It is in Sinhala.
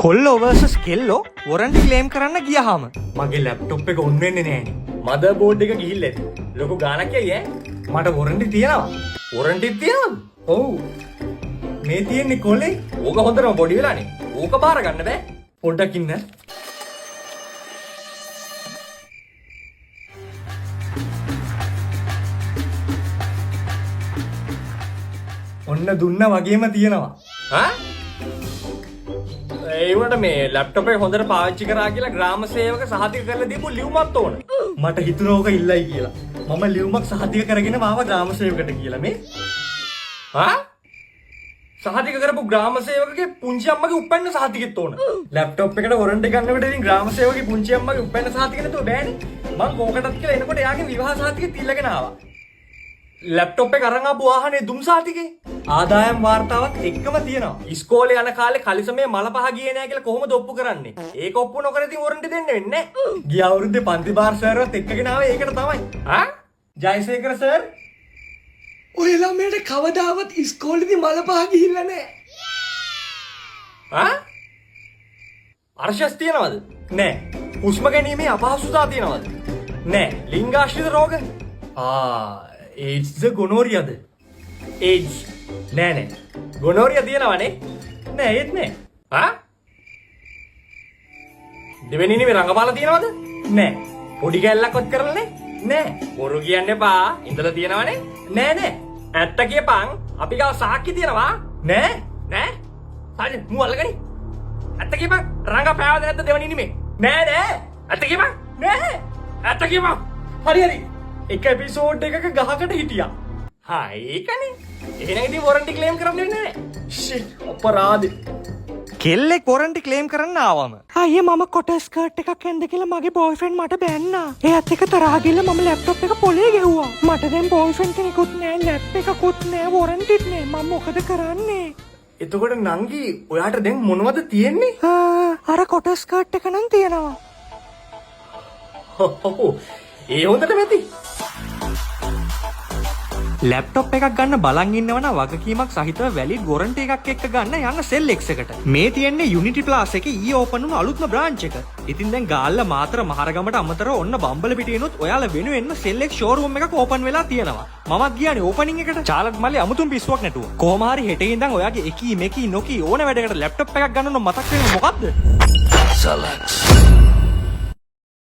කොල්ලෝ versus කෙල්ලෝ වොරන්ටි ක්ලේම් කරන්න ගියාම මගේ ලැප්ටොප් එක ඔන් වෙන්නේ නෑනේ. මදර් බෝඩ් එක ගිහිල්ලා ඇති. ලොකු ගාණක් යයි ඈ. මට වොරන්ටි තියනවා. වොරන්ටිත් තියනවද? ඔව්. මේ තියෙන්නේ කොලේ. ඕක හොඳටම පොඩි වෙලානේ. ඕක බාර ගන්න බෑ. පොඩ්ඩක් ඉන්න. ඔන්න දුන්න වගේම තියෙනවා. ඈ? ඒ වුණාට මේ ලැප්ටොප් එක හොඳට පාවිච්චි කරා කියලා ග්‍රාම සේවක සහතික කරලා දීපු ලියුමක් ඕන. මට හිතුණා ඕක ඉල්ලයි කියලා. මම ලියුමක් සහතික කරගෙන මාව ග්‍රාම සේවකට කියලා මේ. ආ? සහතික කරපු ග්‍රාම සේවකගේ පුංචි අම්මගේ උපැන්න සහතිකෙත් ඕන. ලැප්ටොප් එකට වොරන්ටි ගන්නකොට ඉතින් ග්‍රාම සේවකගේ පුංචි අම්මගේ උපැන්න සහතික නැතුව බෑනේ. මං කෝකටත් කියලා එනකොට එයාගේ විවාහ සහතිකෙත් ඉල්ලගෙන ආවා. ලැප්ටොප් එක අරන් ආපු වාහනේ දුම් සහතිකේ ආදායම් වාර්තාවත් එක්කම තියෙනවා. ඉස්කෝලේ යන කාලේ කලිසමේ මල පහ ගියේ නෑ කියලා කොහොමද ඔප්පු කරන්නේ? ඒක ඔප්පු නොකර ඉතින් වොරන්ටි දෙන්න වෙන්නේ නෑ. ගිය අවුරුද්දේ පන්ති බාර් සර්වත් එක්කගෙන ආවේ ඒකට තමයි. ආ? ජයසේකර සර් ඔය ළමයට කවදාවත් ඉස්කෝලේදී මල පහ ගිහිල්ලා නෑ. ආ? අර්ශස් තියනවද? නෑ. හුස්ම ගැනීමේ අපහසුතාව තියනවද? නෑ. ලිංගාශ්‍රිත රෝග? ඒඩ්ස්ද ගොනෝරියද? ඒඩ්ස් නෑ නෑ. ගොනෝරිය තියෙනවනේ. නෑ ඒත් නෑ. ආ? දෙවෙනි නිමේ රංගපාලා තියෙනවද? නෑ. පොඩි කැල්ලක්වත් කරලා නෑ. බොරු කියන්න එපා. ඉඳලා තියෙනවනේ. නෑ නෑ. ඇත්ත කියපන්. අපි ගාව සාක්ෂි තියෙනවා. නෑ නෑ. සාජන් මු අල්ලගනි. ඇත්ත කියපන්. රංගපෑවද නැද්ද දෙවෙනි නිමේ? නෑ නෑ. ඇත්ත කියපන්. නෑ. ඇත්ත කියපන්. හරි හරි. එක එපිසෝඩ් එකක ගහකට හිටියා. හා ඒකනේ. එහෙනම් ඉතින් වොරන්ටි ක්ලේම් කරන්න වෙන්නේ නැහැ. ෂිට් අපරාධේ. කෙල්ලෙක් වොරන්ටි ක්ලේම් කරන්න ආවම අයියේ මම කොට ස්කර්ට් එකක් ඇඳ කියලා මගේ බෝයිෆ්‍රෙන්ඩ් මට බැන්නා. එයාත් එක්ක තරහ ගිහලා මම ලැප්ටොප් එක පොලේ ගැහුවා. මට දැන් බෝයිෆ්‍රෙන්ඩ් කෙනෙකුත් නෑ, ලැප් එකකුත් නෑ, වොරන්ටිත් නෑ. මම මොකද කරන්නේ? එතකොට නංගි ඔයාට දැන් මොනවද තියෙන්නේ? අර කොට ස්කර්ට් එක නම් තියෙනවා. ඒ හොඳට මැති. ලැප්ටොප් එකක් ගන්න බලන් ඉන්නවනම් වගකීමක් සහිතව වැලිඩ් වොරන්ටි එකක් එක්ක ගන්න යන්න සෙල් එක්ස් එකට. මේ තියෙන්නේ යුනිටි ප්ලාස් එකේ ඊ ඕපන් වුණු අලුත්ම බ්‍රාන්ච් එක. ඉතින් දැන් ගාල්ල මාතර මහරගමට අමතරව ඔන්න බම්බලපිටියනොත් ඔයාලා වෙනුවෙන්ම සෙල් එක්ස් ෂෝරූම් එකක් ඕපන් වෙලා තියෙනවා. මමත් ගියානේ ඕපනින් එකට. චාලට් මල්ලේ අමුතුම පිස්සුවක් නැතුව. කොහොම හරි හෙටේ ඉඳන් ඔයාගේ එකී මෙකී නොකී ඕන වැඩකට ලැප්ටොප් එකක් ගන්න නම් මතක් වෙන්නේ මොකද්ද? Salax.